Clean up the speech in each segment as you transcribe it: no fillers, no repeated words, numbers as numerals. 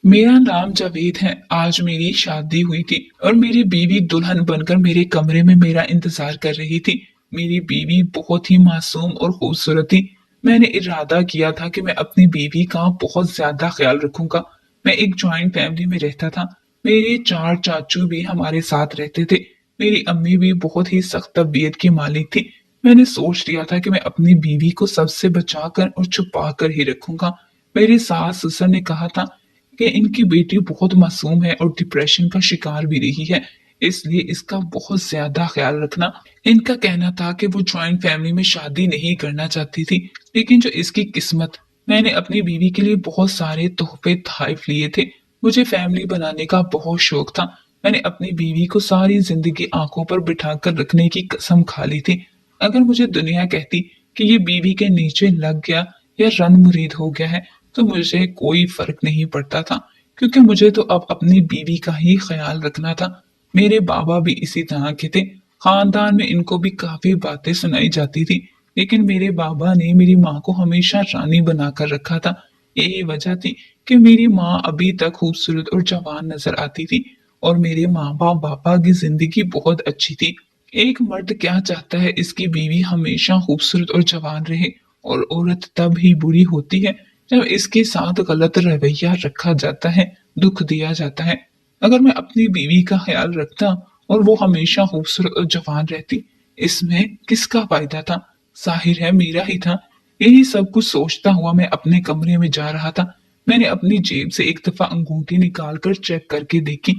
मेरा नाम जावेद है। आज मेरी शादी हुई थी और मेरी बीवी दुल्हन बनकर मेरे कमरे में मेरा इंतजार कर रही थी। मेरी बीवी बहुत ही मासूम और खूबसूरत थी। मैंने इरादा किया था कि मैं अपनी बीवी का बहुत ज्यादा ख्याल रखूंगा। मैं एक जॉइंट फैमिली में रहता था। मेरे 4 चाचू भी हमारे साथ रहते थे। मेरी अम्मी भी बहुत ही सख्त तबीयत की मालिक थी। मैंने सोच लिया था कि मैं अपनी बीवी को सबसे बचाकर और छुपा कर ही रखूंगा। मेरी सास ससुर ने कहा था कि इनकी बेटी बहुत मासूम है और डिप्रेशन का शिकार भी रही है, इसलिए इसका बहुत ज्यादा ख्याल रखना। इनका कहना था कि वो जॉइंट फैमिली में शादी नहीं करना चाहती थी, लेकिन जो इसकी किस्मत, मैंने अपनी बीवी के लिए बहुत सारे तोहफे तोहफ लिए थे। मुझे फैमिली बनाने का बहुत शौक था। मैंने अपनी बीवी को सारी जिंदगी आंखों पर बिठाकर रखने की कसम खा ली थी। अगर मुझे दुनिया कहती कि ये बीवी के नीचे लग गया या रन मुरीद हो गया है, तो मुझे कोई फर्क नहीं पड़ता था, क्योंकि मुझे तो अब अपनी बीवी का ही ख्याल रखना था। मेरे बाबा भी इसी तरह के थे। खानदान में इनको भी काफी बातें सुनाई जाती थी, लेकिन मेरे बाबा ने मेरी माँ को हमेशा रानी बनाकर रखा था। यही वजह थी कि मेरी माँ अभी तक खूबसूरत और जवान नजर आती थी और मेरे माँ बाप पापा की जिंदगी बहुत अच्छी थी। एक मर्द क्या चाहता है, इसकी बीवी हमेशा खूबसूरत और जवान रहे। और औरत तब ही बुरी होती है जब इसके साथ गलत रवैया रखा जाता है, दुख दिया जाता है। अगर मैं अपनी बीवी का ख्याल रखता और वो हमेशा खूबसूरत और जवान रहती, इसमें किसका फायदा था? जाहिर है मेरा ही था। यही सब कुछ सोचता हुआ मैं अपने कमरे में जा रहा था। मैंने अपनी जेब से एक दफा अंगूठी निकालकर चेक करके देखी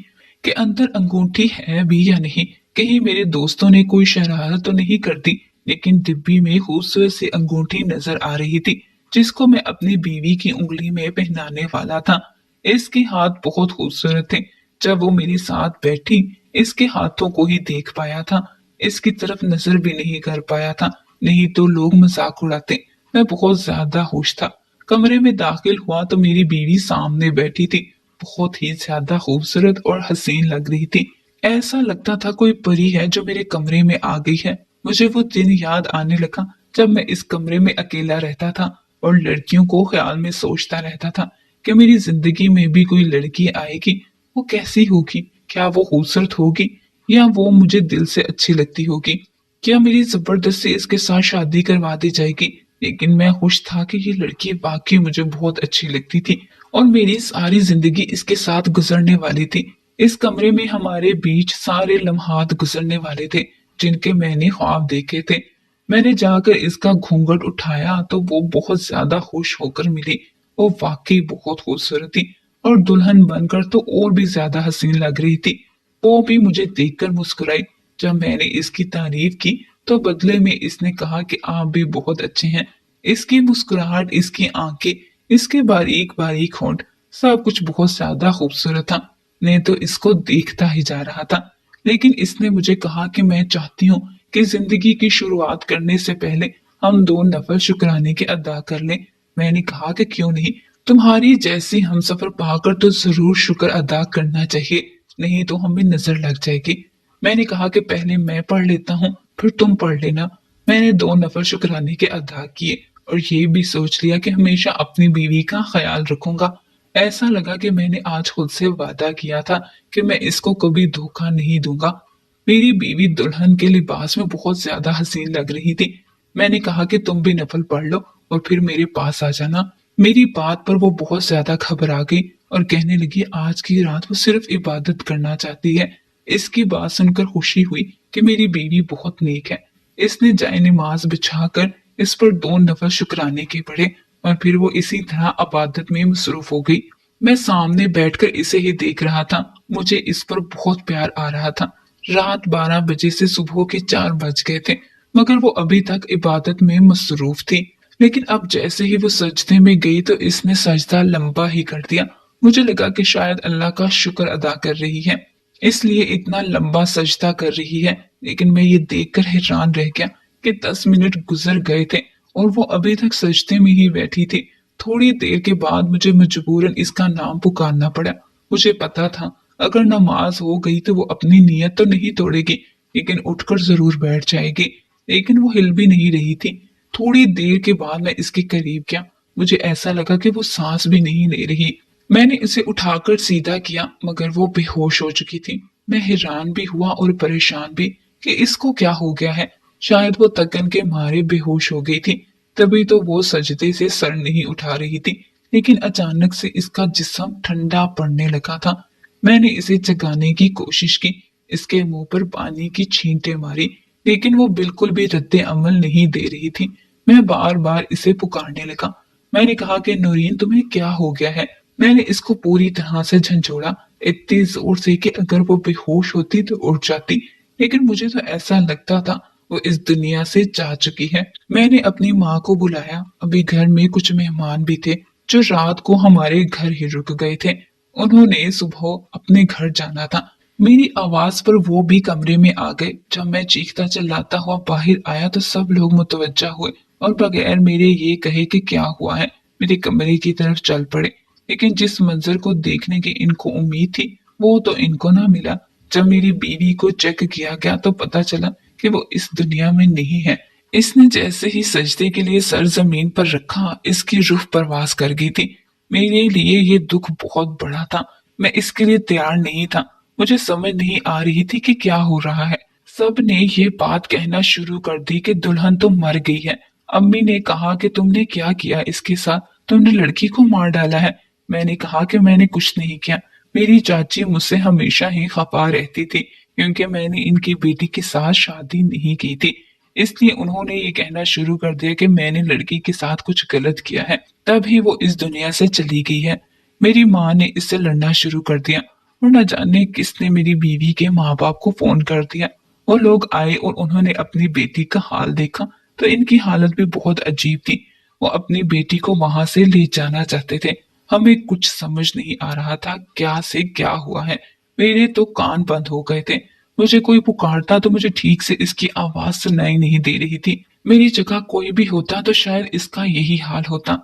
कि अंदर अंगूठी है भी या नहीं। कहीं मेरे दोस्तों ने कोई शरारत तो नहीं कर दी। लेकिन डिब्बी में खूबसूरत सी अंगूठी नजर आ रही थी, जिसको मैं अपनी बीवी की उंगली में पहनाने वाला था। इसके हाथ बहुत खूबसूरत थे। जब वो मेरे साथ बैठी, इसके हाथों को ही देख पाया था, इसकी तरफ नजर भी नहीं कर पाया था, नहीं तो लोग मजाक उड़ाते। मैं बहुत ज्यादा खुश था। कमरे में दाखिल हुआ तो मेरी बीवी सामने बैठी थी। बहुत ही ज्यादा खूबसूरत और हसीन लग रही थी। ऐसा लगता था कोई परी है जो मेरे कमरे में आ गई है। मुझे वो दिन याद आने लगा जब मैं इस कमरे में अकेला रहता था और लड़कियों को ख्याल में सोचता रहता था कि मेरी जिंदगी में भी कोई लड़की आएगी। वो कैसी होगी? क्या वो खूबसूरत होगी या वो मुझे दिल से अच्छी लगती होगी? क्या मेरी जबरदस्ती इसके साथ शादी करवा दी जाएगी? लेकिन मैं खुश था कि ये लड़की वाकई मुझे बहुत अच्छी लगती थी और मेरी सारी जिंदगी इसके साथ गुजरने वाली थी। इस कमरे में हमारे बीच सारे लम्हात गुजरने वाले थे जिनके मैंने ख्वाब देखे थे। मैंने जाकर इसका घूंघट उठाया तो वो बहुत ज्यादा खुश होकर मिली। वो वाकई बहुत खूबसूरत थी और दुल्हन बनकर तो और भी ज्यादा हसीन लग रही थी। वो भी मुझे देखकर मुस्कुराई। जब मैंने इसकी तारीफ की तो बदले में इसने कहा कि आप भी बहुत अच्छे हैं। इसकी मुस्कुराहट, इसकी आंखें, इसके बारीक बारीक होंठ, सब कुछ बहुत ज्यादा खूबसूरत था। मैं तो इसको देखता ही जा रहा था। लेकिन इसने मुझे कहा कि मैं चाहती हूँ कि जिंदगी की शुरुआत करने से पहले हम दो नफल शुक्राने के अदा कर लें। मैंने कहा कि क्यों नहीं, तुम्हारी जैसी हमसफर पाकर तो जरूर शुक्र अदा करना चाहिए, नहीं तो हमें नजर लग जाएगी। मैंने कहा कि पहले मैं पढ़ लेता हूँ, फिर तुम पढ़ लेना। मैंने 2 नफल शुक्राने के अदा किए और ये भी सोच लिया कि हमेशा अपनी बीवी का ख्याल रखूंगा। ऐसा लगा कि मैंने आज खुद से वादा किया था कि मैं इसको कभी धोखा नहीं दूंगा। मेरी बीवी दुल्हन के लिबास में बहुत ज्यादा हसीन लग रही थी। मैंने कहा कि तुम भी नफल पढ़ लो और फिर मेरे पास आ जाना। मेरी बात पर वो बहुत ज्यादा घबरा गई और कहने लगी आज की रात वो सिर्फ इबादत करना चाहती है। इसकी बात सुनकर खुशी हुई कि मेरी बीवी बहुत नेक है। इसने जाए नमाज बिछाकर इस पर 2 नफल शुक्राने के पढ़े और फिर वो इसी तरह इबादत में मसरूफ हो गई। मैं सामने बैठकर इसे ही देख रहा था। मुझे इस पर बहुत प्यार आ रहा था। रात 12 बजे से सुबह के 4 बज गए थे, मगर वो अभी तक इबादत में मसरूफ थी। लेकिन अब जैसे ही वो सजदे में गई तो इसने सजदा लंबा ही कर दिया। मुझे लगा कि शायद अल्लाह का शुक्र अदा कर रही है, इसलिए इतना लंबा सजदा कर रही है। लेकिन मैं ये देखकर हैरान रह गया कि 10 मिनट गुजर गए थे और वो अभी तक सजदे में ही बैठी थी। थोड़ी देर के बाद मुझे मजबूरन इसका नाम पुकारना पड़ा। मुझे पता था अगर नमाज हो गई तो वो अपनी नीयत तो नहीं तोड़ेगी, लेकिन उठकर जरूर बैठ जाएगी। लेकिन वो हिल भी नहीं रही थी। थोड़ी देर के बाद मैं इसके करीब गया। मुझे ऐसा लगा कि वो सांस भी नहीं ले रही। मैंने उसे उठाकर सीधा किया मगर वो बेहोश हो चुकी थी। मैं हैरान भी हुआ और परेशान भी कि इसको क्या हो गया है। शायद वो थकन के मारे बेहोश हो गई थी, तभी तो वो सजदे से सर नहीं उठा रही थी। लेकिन अचानक से इसका जिस्म ठंडा पड़ने लगा था। मैंने इसे जगाने की कोशिश की, इसके मुंह पर पानी की छींटे मारी, लेकिन वो बिल्कुल भी रद्दे अमल नहीं दे रही थी। मैं बार बार इसे पुकारने लगा। मैंने कहा कि नूरीन, तुम्हें क्या हो गया है। मैंने इसको पूरी तरह से झंझोड़ा, इतनी जोर से कि अगर वो बेहोश होती तो उठ जाती, लेकिन मुझे तो ऐसा लगता था वो इस दुनिया से जा चुकी है। मैंने अपनी माँ को बुलाया। अभी घर में कुछ मेहमान भी थे जो रात को हमारे घर ही रुक गए थे। उन्होंने सुबह अपने घर जाना था। मेरी आवाज पर वो भी कमरे में आ गए। जब मैं चीखता चिल्लाता हुआ बाहर आया तो सब लोग मुतवज्जा हुए और बगैर मेरे ये कहे कि क्या हुआ है, मेरे कमरे की तरफ चल पड़े। लेकिन जिस मंजर को देखने की इनको उम्मीद थी वो तो इनको ना मिला। जब मेरी बीवी को चेक किया गया तो पता चला कि वो इस दुनिया में नहीं है। इसने जैसे ही सजदे के लिए सर जमीन पर रखा, इसकी रूह परवास कर गई थी। मेरे लिए ये दुख बहुत बड़ा था। मैं इसके लिए तैयार नहीं था। मुझे समझ नहीं आ रही थी कि क्या हो रहा है। सब ने ये बात कहना शुरू कर दी कि दुल्हन तो मर गई है। अम्मी ने कहा कि तुमने क्या किया इसके साथ, तुमने लड़की को मार डाला है। मैंने कहा कि मैंने कुछ नहीं किया। मेरी चाची मुझसे हमेशा ही खफा रहती थी क्योंकि मैंने इनकी बेटी के साथ शादी नहीं की थी। इसलिए उन्होंने ये कहना शुरू कर दिया कि मैंने लड़की के साथ कुछ गलत किया है, तभी वो इस दुनिया से चली गई है। मेरी माँ ने इससे लड़ना शुरू कर दिया और न जाने किसने मेरी बीवी के माँ बाप को फोन कर दिया। वो लोग आए और उन्होंने अपनी बेटी का हाल देखा तो इनकी हालत भी बहुत अजीब थी। वो अपनी बेटी को वहां से ले जाना चाहते थे। हमें कुछ समझ नहीं आ रहा था क्या से क्या हुआ है। मेरे तो कान बंद हो गए थे। मुझे कोई पुकारता तो मुझे ठीक से इसकी आवाज सुनाई नहीं दे रही थी। मेरी जगह कोई भी होता तो शायद इसका यही हाल होता।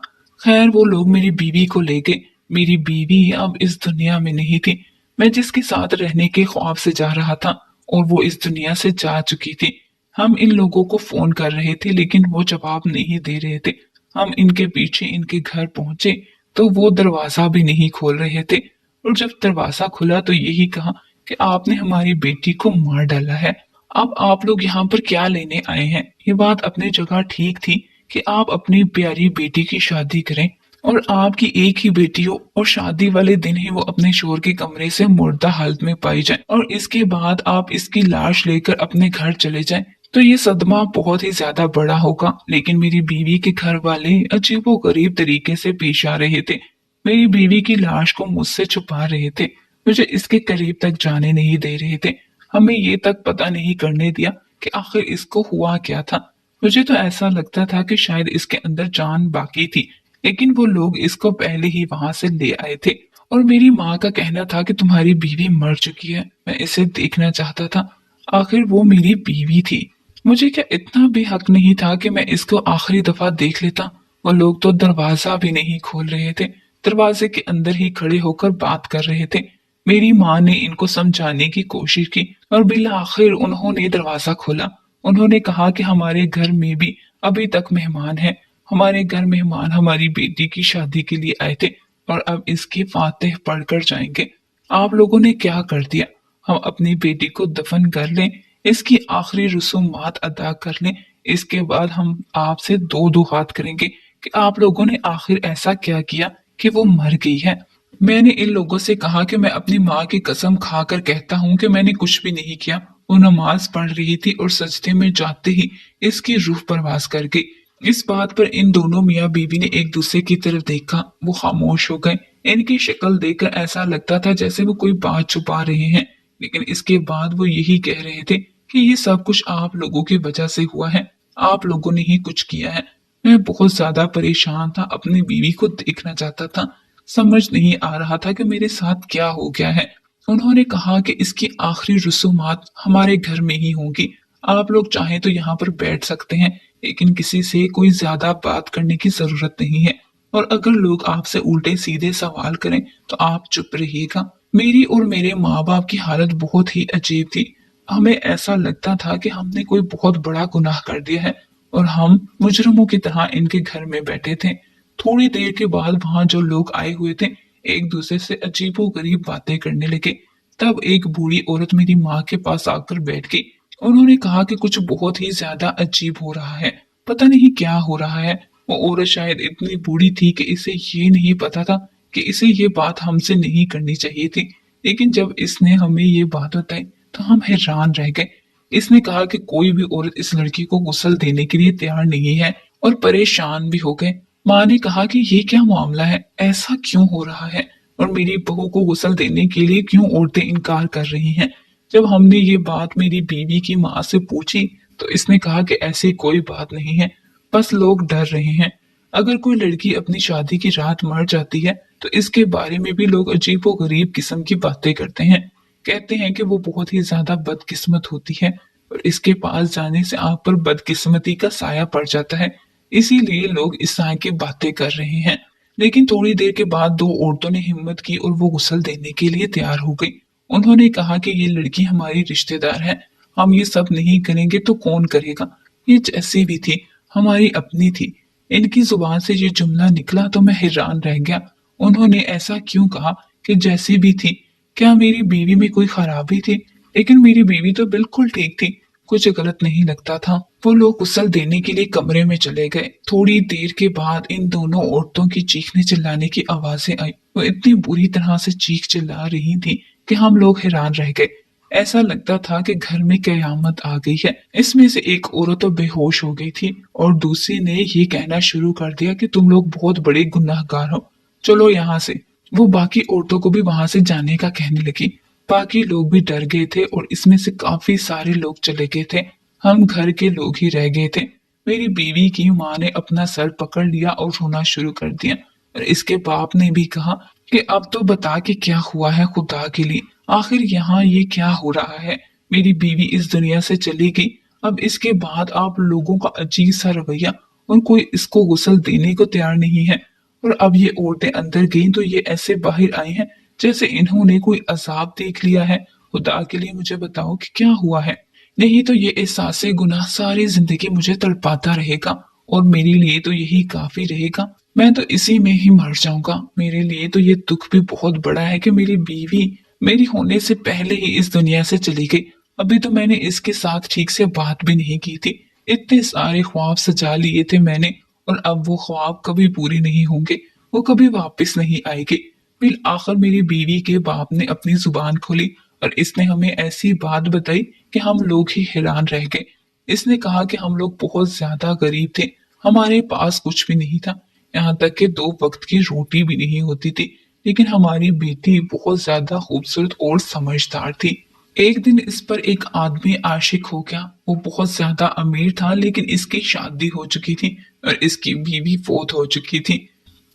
खैर वो लोग मेरी बीवी को ले गए। मेरी बीवी अब इस दुनिया में नहीं थी। मैं जिसके साथ रहने के ख्वाब से जा रहा था और वो इस दुनिया से जा चुकी थी। हम इन लोगों को फोन कर रहे थे लेकिन वो जवाब नहीं दे रहे थे। हम इनके पीछे इनके घर पहुंचे तो वो दरवाजा भी नहीं खोल रहे थे और जब दरवाजा खुला तो यही कहा कि आपने हमारी बेटी को मार डाला है। अब आप लोग यहाँ पर क्या लेने आए हैं। ये बात अपनी जगह ठीक थी कि आप अपनी प्यारी बेटी की शादी करें और आपकी एक ही बेटी हो और शादी वाले दिन ही वो अपने शोहर के कमरे से मुर्दा हालत में पाई जाए और इसके बाद आप इसकी लाश लेकर अपने घर चले जाएं, तो ये सदमा बहुत ही ज्यादा बड़ा होगा। लेकिन मेरी बीवी के घर वाले अजीबोगरीब तरीके से पेश आ रहे थे। मेरी बीवी की लाश को मुझसे छुपा रहे थे, मुझे इसके करीब तक जाने नहीं दे रहे थे। हमें ये तक पता नहीं करने दिया कि आखिर इसको हुआ क्या था। मुझे तो ऐसा लगता था कि शायद इसके अंदर जान बाकी थी, लेकिन वो लोग इसको पहले ही वहां से ले आए थे। और मेरी माँ का कहना था कि तुम्हारी बीवी मर चुकी है। मैं इसे देखना चाहता था। आखिर वो मेरी बीवी थी। मुझे क्या इतना भी हक नहीं था कि मैं इसको आखिरी दफा देख लेता। वो लोग तो दरवाजा भी नहीं खोल रहे थे, दरवाजे के अंदर ही खड़े होकर बात कर रहे थे। मेरी माँ ने इनको समझाने की कोशिश की और बिल आखिर उन्होंने दरवाजा खोला। उन्होंने कहा कि हमारे घर में भी अभी तक मेहमान हैं। हमारे घर मेहमान हमारी बेटी की शादी के लिए आए थे और अब इसकी फातिह पढ़कर जाएंगे। आप लोगों ने क्या कर दिया। हम अपनी बेटी को दफन कर लें, इसकी आखिरी रसूमात अदा कर लें, इसके बाद हम आपसे दो दो हाथ करेंगे कि आप लोगों ने आखिर ऐसा क्या किया कि वो मर गई है। मैंने इन लोगों से कहा कि मैं अपनी माँ की कसम खाकर कहता हूँ कि मैंने कुछ भी नहीं किया। वो नमाज पढ़ रही थी और सजदे में जाते ही इसकी रूह परवास कर गई। इस बात पर इन दोनों मियाँ बीवी ने एक दूसरे की तरफ देखा। वो खामोश हो गए। इनकी शक्ल देखकर ऐसा लगता था जैसे वो कोई बात छुपा रहे हैं, लेकिन इसके बाद वो यही कह रहे थे कि ये सब कुछ आप लोगों की वजह से हुआ है। आप लोगों ने ही कुछ किया है। मैं बहुत ज्यादा परेशान था, अपनी बीवी को देखना चाहता था। समझ नहीं आ रहा था कि मेरे साथ क्या हो गया है। उन्होंने कहा कि इसकी आखिरी रसूमात हमारे घर में ही होंगी। आप लोग चाहें तो यहाँ पर बैठ सकते हैं, लेकिन किसी से कोई ज्यादा बात करने की जरूरत नहीं है। और अगर लोग आपसे उल्टे सीधे सवाल करें तो आप चुप रहिएगा। मेरी और मेरे माँ बाप की हालत बहुत ही अजीब थी। हमें ऐसा लगता था कि हमने कोई बहुत बड़ा गुनाह कर दिया है और हम मुजरिमों की तरह इनके घर में बैठे थे। थोड़ी देर के बाद वहां जो लोग आए हुए थे, एक दूसरे से अजीबोगरीब बातें करने लगे। तब एक बूढ़ी औरत मेरी माँ के पास आकर बैठ गई। उन्होंने कहा कि कुछ बहुत ही ज्यादा अजीब हो रहा है, पता नहीं क्या हो रहा है। वो औरत शायद इतनी बूढ़ी थी कि इसे ये नहीं पता था कि इसे ये बात हमसे नहीं करनी चाहिए थी। लेकिन जब इसने हमें ये बात बताई तो हम हैरान रह गए। इसने कहा कि कोई भी औरत इस लड़की को गुस्ल देने के लिए तैयार नहीं है, और परेशान भी हो गए। माँ ने कहा कि ये क्या मामला है, ऐसा क्यों हो रहा है, और मेरी बहू को गुस्ल देने के लिए क्यों औरतें इनकार कर रही हैं। जब हमने ये बात मेरी बीवी की माँ से पूछी तो इसने कहा कि ऐसी कोई बात नहीं है, बस लोग डर रहे हैं। अगर कोई लड़की अपनी शादी की रात मर जाती है तो इसके बारे में भी लोग अजीबोगरीब किस्म की बातें करते हैं। कहते हैं कि वो बहुत ही ज्यादा बदकिस्मत होती है और इसके पास जाने से आप पर बदकिस्मती का साया पड़ जाता है, इसीलिए लोग इस तरह की बातें कर रहे हैं। लेकिन थोड़ी देर के बाद दो औरतों ने हिम्मत की और वो गुस्ल देने के लिए तैयार हो गई। उन्होंने कहा कि ये लड़की हमारी रिश्तेदार है, हम ये सब नहीं करेंगे तो कौन करेगा। ये जैसी भी थी हमारी अपनी थी। इनकी जुबान से ये जुमला निकला तो मैं हैरान रह गया। उन्होंने ऐसा क्यों कहा कि जैसी भी थी, क्या मेरी बीवी में कोई खराबी थी? लेकिन मेरी बीवी तो बिल्कुल ठीक थी, कुछ गलत नहीं लगता था। वो लोग गुस्ल देने के लिए कमरे में चले गए। थोड़ी देर के बाद इन दोनों औरतों की चीखने चिल्लाने की आवाजें आई। वो इतनी बुरी तरह से चीख चिल्ला रही थी कि हम लोग हैरान रह गए। ऐसा लगता था कि घर में कयामत आ गई है। इसमें से एक औरत तो बेहोश हो गई थी और दूसरी ने ये कहना शुरू कर दिया कि तुम लोग बहुत बड़े गुनाहगार हो, चलो यहाँ से। वो बाकी औरतों को भी वहां से जाने का कहने लगी। बाकी लोग भी डर गए थे और इसमें से काफी सारे लोग चले गए थे। हम घर के लोग ही रह गए थे। मेरी बीवी की माँ ने अपना सर पकड़ लिया और रोना शुरू कर दिया, और इसके बाप ने भी कहा कि अब तो बता कि क्या हुआ है खुदा के लिए, आखिर यहाँ ये क्या हो रहा है। मेरी बीवी इस दुनिया से चली गई, अब इसके बाद आप लोगों का अजीब सा रवैया, और कोई इसको गुस्ल देने को तैयार नहीं है। और अब ये औरतें अंदर गईं तो ये ऐसे बाहर आई हैं जैसे इन्होंने कोई अजाब देख लिया है। खुदा के लिए मुझे बताओ कि क्या हुआ है, नहीं तो ये एहसास गुनाह सारी जिंदगी मुझे तड़पाता रहेगा, और मेरे लिए तो यही काफी रहेगा। मैं तो इसी में ही मर जाऊंगा। मेरे लिए तो ये दुख भी बहुत बड़ा है कि मेरी बीवी मेरी होने से पहले ही इस दुनिया से चली गई। अभी तो मैंने इसके साथ ठीक से बात भी नहीं की थी। इतने सारे ख्वाब सजा लिए थे मैंने, और अब वो ख्वाब कभी पूरे नहीं होंगे, वो कभी वापस नहीं आएगी। फिर आखिर मेरी बीवी के बाप ने अपनी जुबान खोली और इसने हमें ऐसी बात बताई कि हम लोग ही हैरान रह गए। इसने कहा कि हम लोग बहुत ज्यादा गरीब थे, हमारे पास कुछ भी नहीं था, यहाँ तक कि दो वक्त की रोटी भी नहीं होती थी। लेकिन हमारी बेटी बहुत ज्यादा खूबसूरत और समझदार थी। एक दिन इस पर एक आदमी आशिक हो गया। वो बहुत ज्यादा अमीर था, लेकिन इसकी शादी हो चुकी थी और इसकी बीवी फौत हो चुकी थी।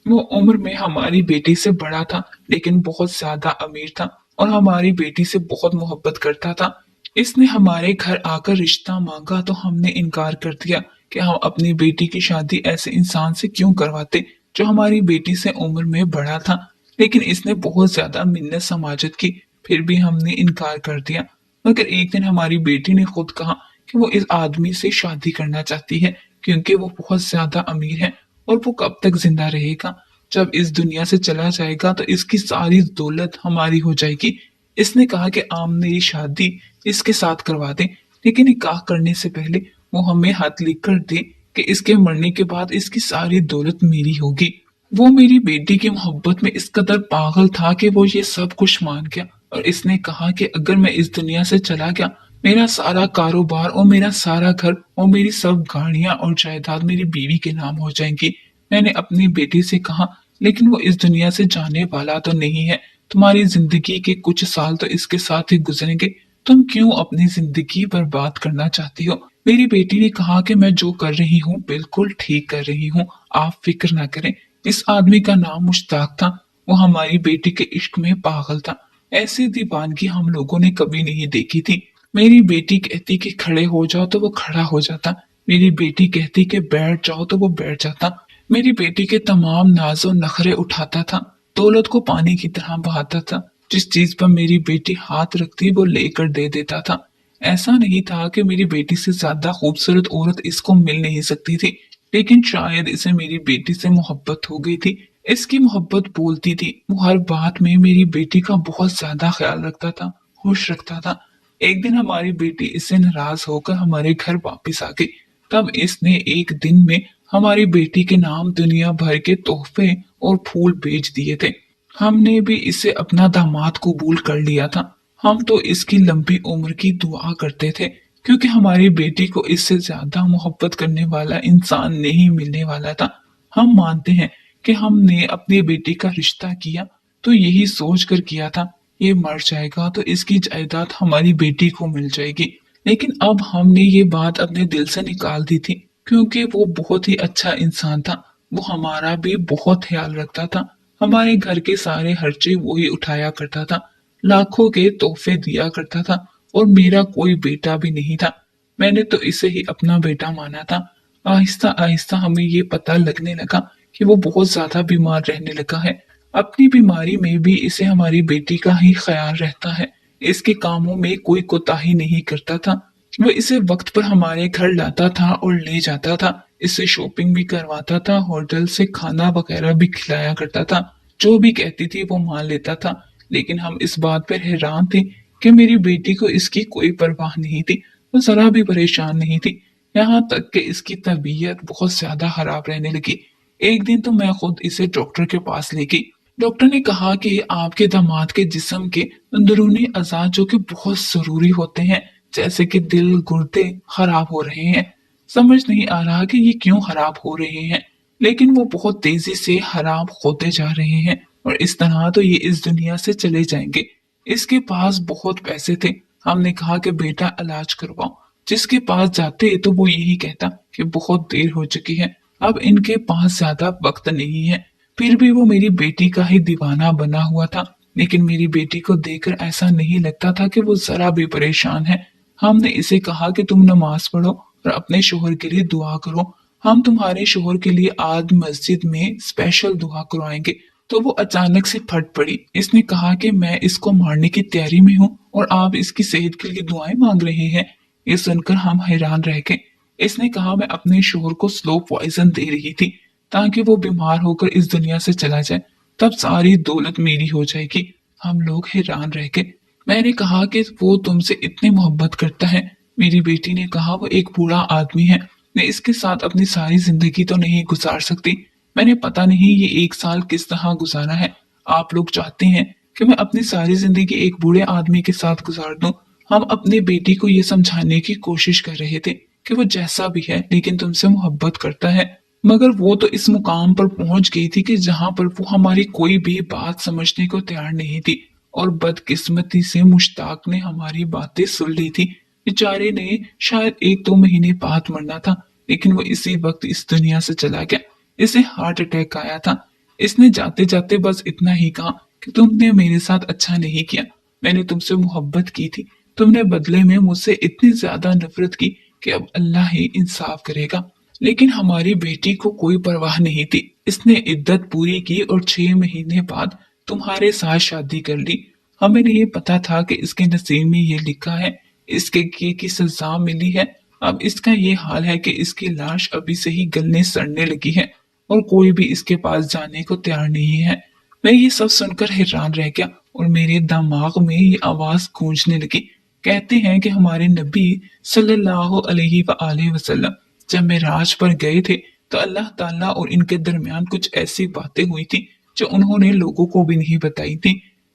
वो उम्र में हमारी बेटी से बड़ा था, लेकिन बहुत ज्यादा अमीर था और हमारी बेटी से बहुत मोहब्बत करता था। इसने हमारे घर आकर रिश्ता मांगा तो हमने इनकार कर दिया कि हम अपनी बेटी की शादी ऐसे इंसान से क्यों करवाते जो हमारी बेटी से उम्र में बड़ा था। लेकिन इसने बहुत ज्यादा मिन्नत समाजत की, फिर भी हमने इनकार कर दिया। मगर एक दिन हमारी बेटी ने खुद कहा कि वो इस आदमी से शादी करना चाहती है, क्योंकि वो बहुत ज्यादा अमीर है और वो कब तक जिंदा रहेगा। जब इस दुनिया से चला जाएगा तो इसकी सारी दौलत हमारी हो जाएगी। इसने कहा कि आप मेरी शादी इसके साथ करवा दें, लेकिन निकाह करने से पहले वो हमें हाथ लिख कर दे कि इसके मरने के बाद इसकी सारी दौलत मेरी होगी। वो मेरी बेटी की मोहब्बत में इस कदर पागल था कि वो ये सब कुछ मान गया, और इसने कहा कि अगर मैं इस दुनिया से चला गया, मेरा सारा कारोबार और मेरा सारा घर और मेरी सब गाड़ियां और जायदाद मेरी बीवी के नाम हो जाएंगी। मैंने अपनी बेटी से कहा, लेकिन वो इस दुनिया से जाने वाला तो नहीं है, तुम्हारी जिंदगी के कुछ साल तो इसके साथ ही गुजरेंगे, तुम क्यों अपनी जिंदगी बर्बाद करना चाहती हो। मेरी बेटी ने कहा कि मैं जो कर रही हूँ बिल्कुल ठीक कर रही हूँ, आप फिक्र ना करें। इस आदमी का नाम मुश्ताक था। वो हमारी बेटी के इश्क में पागल था। ऐसी दीवानगी हम लोगों ने कभी नहीं देखी थी। मेरी बेटी कहती कि खड़े हो जाओ तो वो खड़ा हो जाता, मेरी बेटी कहती कि बैठ जाओ तो वो बैठ जाता। मेरी बेटी के तमाम नाजो नखरे उठाता था, दौलत को पानी की तरह बहाता था। जिस चीज पर मेरी बेटी हाथ रखती वो लेकर दे देता था। ऐसा नहीं था कि मेरी बेटी से ज्यादा खूबसूरत औरत इसको मिल नहीं सकती थी, लेकिन शायद इसे मेरी बेटी से मोहब्बत हो गई थी, इसकी मोहब्बत बोलती थी। वो हर बात में मेरी बेटी का बहुत ज्यादा ख्याल रखता था, खुश रखता था। एक दिन हमारी बेटी इससे नाराज होकर हमारे घर वापस आ गई। तब इसने एक दिन में हमारी बेटी के नाम दुनिया भर के तोहफे और फूल भेज दिए थे। हमने भी इसे अपना दामाद कबूल कर लिया था। हम तो इसकी लंबी उम्र की दुआ करते थे, क्योंकि हमारी बेटी को इससे ज्यादा मोहब्बत करने वाला इंसान नहीं मिलने वाला था। हम मानते हैं कि हमने अपनी बेटी का रिश्ता किया तो यही सोच कर किया था, ये मर जाएगा तो इसकी जायदाद हमारी बेटी को मिल जाएगी। लेकिन अब हमने ये बात अपने दिल से निकाल दी थी, क्योंकि वो बहुत ही अच्छा इंसान था। वो हमारा भी बहुत ख्याल रखता था। हमारे घर के सारे खर्चे वो ही उठाया करता था, लाखों के तोहफे दिया करता था। और मेरा कोई बेटा भी नहीं था, मैंने तो इसे ही अपना बेटा माना था। आहिस्ता आहिस्ता हमें ये पता लगने लगा कि वो बहुत ज्यादा बीमार रहने लगा है। अपनी बीमारी में भी इसे हमारी बेटी का ही ख्याल रहता है। इसके कामों में कोई कोताही नहीं करता था। वो इसे वक्त पर हमारे घर लाता था और ले जाता था। इससे शॉपिंग भी करवाता था, होटल से खाना वगैरह भी खिलाया करता था। जो भी कहती थी वो मान लेता था। लेकिन हम इस बात पर हैरान थे कि मेरी बेटी को इसकी कोई परवाह नहीं थी। वो जरा भी परेशान नहीं थी। यहाँ तक कि इसकी तबीयत बहुत ज्यादा खराब रहने लगी। एक दिन तो मैं खुद इसे डॉक्टर के पास ले गई। डॉक्टर ने कहा कि आपके दामाद के जिस्म के अंदरूनी अज़ा जो कि बहुत जरूरी होते हैं, जैसे कि दिल, गुर्दे खराब हो रहे हैं। समझ नहीं आ रहा कि ये क्यों खराब हो रहे हैं, लेकिन वो बहुत तेजी से खराब होते जा रहे हैं और इस तरह तो ये इस दुनिया से चले जाएंगे। इसके पास बहुत पैसे थे। हमने कहा कि बेटा इलाज करवाओ। जिसके पास जाते तो वो यही कहता कि बहुत देर हो चुकी है, अब इनके पास ज्यादा वक्त नहीं है। फिर भी वो मेरी बेटी का ही दीवाना बना हुआ था। लेकिन मेरी बेटी को देखकर ऐसा नहीं लगता था कि वो जरा भी परेशान है। हमने इसे कहा कि तुम नमाज पढ़ो और अपने शोहर के लिए दुआ करो। हम तुम्हारे शोहर के लिए आज मस्जिद में स्पेशल दुआ करवाएंगे। तो वो अचानक से फट पड़ी। इसने कहा कि मैं इसको मारने की तैयारी में हूँ और आप इसकी सेहत के लिए दुआएं मांग रहे हैं। ये सुनकर हम हैरान रह गए। इसने कहा मैं अपने शोहर को स्लो पॉइजन दे रही थी ताकि वो बीमार होकर इस दुनिया से चला जाए, तब सारी दौलत मेरी हो जाएगी। हम लोग हैरान रह गए। मैंने कहा कि वो तुमसे इतनी मोहब्बत करता है। मेरी बेटी ने कहा वो एक बूढ़ा आदमी है, मैं इसके साथ अपनी सारी जिंदगी तो नहीं गुजार सकती। मैंने पता नहीं ये एक साल किस तरह गुजारा है। आप लोग चाहते हैं कि मैं अपनी सारी जिंदगी एक बूढ़े आदमी के साथ गुजार दूं। हम अपनी बेटी को ये समझाने की कोशिश कर रहे थे कि वो जैसा भी है लेकिन तुमसे मोहब्बत करता है, मगर वो तो इस मुकाम पर पहुंच गई थी कि जहां पर वो हमारी कोई भी बात समझने को तैयार नहीं थी। और बदकिस्मती से मुश्ताक ने हमारी बातें सुन ली थी। बेचारे ने शायद एक दो महीने बाद मरना था, लेकिन वो इसी वक्त इस दुनिया से चला गया। इसे हार्ट अटैक आया था। इसने जाते जाते बस इतना ही कहा कि तुमने मेरे साथ अच्छा नहीं किया। मैंने तुमसे मोहब्बत की थी, तुमने बदले में मुझसे इतनी ज्यादा नफरत की कि अब अल्लाह ही इंसाफ करेगा। लेकिन हमारी बेटी को कोई परवाह नहीं थी। इसने इद्दत पूरी की और 6 महीने बाद तुम्हारे साथ शादी कर ली। हमें नहीं पता था कि इसके नसीब में ये लिखा है, इसके किए की सजा मिली है। अब इसका ये हाल है कि इसकी लाश अभी से ही गलने सड़ने लगी है और कोई भी इसके पास जाने को तैयार नहीं है। मैं ये सब सुनकर हैरान रह गया और मेरे दिमाग में ये आवाज गूंजने लगी। कहते हैं कि हमारे नबी सल्लल्लाहु अलैहि वसल्लम जब मेराज पर गए थे तो अल्लाह ताला और इनके दरमियान कुछ ऐसी बातें हुई थी जो उन्होंने लोगों को भी नहीं बताई थी।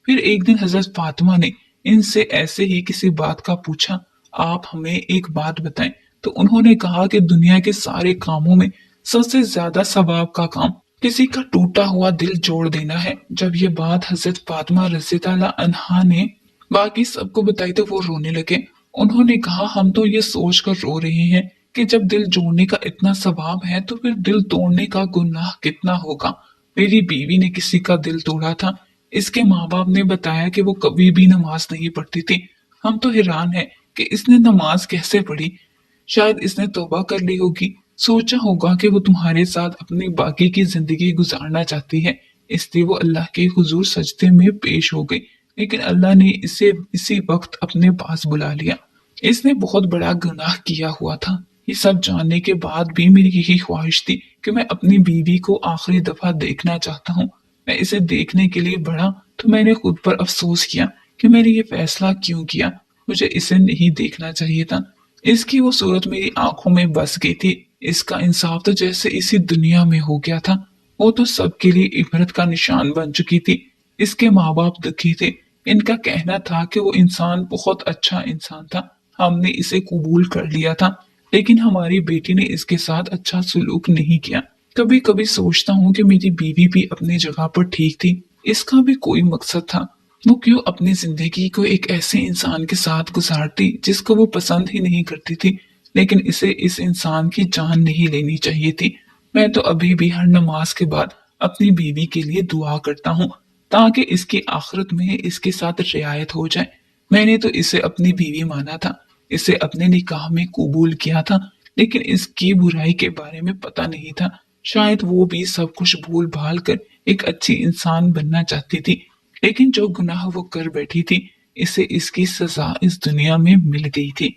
फिर एक दिन हजरत फातिमा ने इनसे ऐसे ही किसी बात का पूछा, आप हमें एक बात बताएं। तो उन्होंने कहा कि दुनिया के सारे कामों में सबसे ज्यादा सवाब का काम किसी का टूटा हुआ दिल जोड़ देना है। जब ये बात हजरत फातिमा रज़ी अल्लाह अन्हा ने बाकी सबको बताई तो वो रोने लगे। उन्होंने कहा हम तो ये सोच कर रो रहे हैं कि जब दिल जोड़ने का इतना सवाब है तो फिर दिल तोड़ने का गुनाह कितना होगा। मेरी बीवी ने किसी का दिल तोड़ा था। इसके माँ बाप ने बताया कि वो कभी भी नमाज नहीं पढ़ती थी। हम तो हैरान है कि इसने नमाज कैसे पढ़ी। शायद इसने तौबा कर ली होगी, सोचा होगा कि वो तुम्हारे साथ अपनी बाकी की जिंदगी गुजारना चाहती है, इसलिए वो अल्लाह के हुजूर सजदे में पेश हो गई। लेकिन अल्लाह ने इसे इसी वक्त अपने पास बुला लिया। इसने बहुत बड़ा गुनाह किया हुआ था। ये सब जानने के बाद भी मेरी यही ख्वाहिश थी कि मैं अपनी बीवी को आखिरी दफा देखना चाहता हूँ। मैं इसे देखने के लिए बढ़ा तो मैंने खुद पर अफसोस किया कि मैंने ये फैसला क्यों किया। मुझे इसे नहीं देखना चाहिए था। इसकी वो सूरत मेरी आंखों में बस गई थी। इसका इंसाफ तो जैसे इसी दुनिया में हो गया था। वो तो सबके लिए इबरत का निशान बन चुकी थी। इसके माँ बाप दुखी थे। इनका कहना था कि वो इंसान बहुत अच्छा इंसान था। हमने इसे कबूल कर लिया था, लेकिन हमारी बेटी ने इसके साथ अच्छा सलूक नहीं किया। कभी कभी सोचता हूँ कि मेरी बीवी भी अपनी जगह पर ठीक थी। इसका भी कोई मकसद था। वो क्यों अपनी जिंदगी को एक ऐसे इंसान के साथ गुजारती जिसको वो पसंद ही नहीं करती थी। लेकिन इसे इस इंसान की जान नहीं लेनी चाहिए थी। मैं तो अभी भी हर नमाज के बाद अपनी बीवी के लिए दुआ करता हूँ ताकि इसकी आखिरत में इसके साथ रियायत हो जाए। मैंने तो इसे अपनी बीवी माना था, इसे अपने निकाह में कबूल किया था, लेकिन इसकी बुराई के बारे में पता नहीं था। शायद वो भी सब कुछ भूल भाल कर एक अच्छी इंसान बनना चाहती थी, लेकिन जो गुनाह वो कर बैठी थी, इसे इसकी सजा इस दुनिया में मिल गई थी।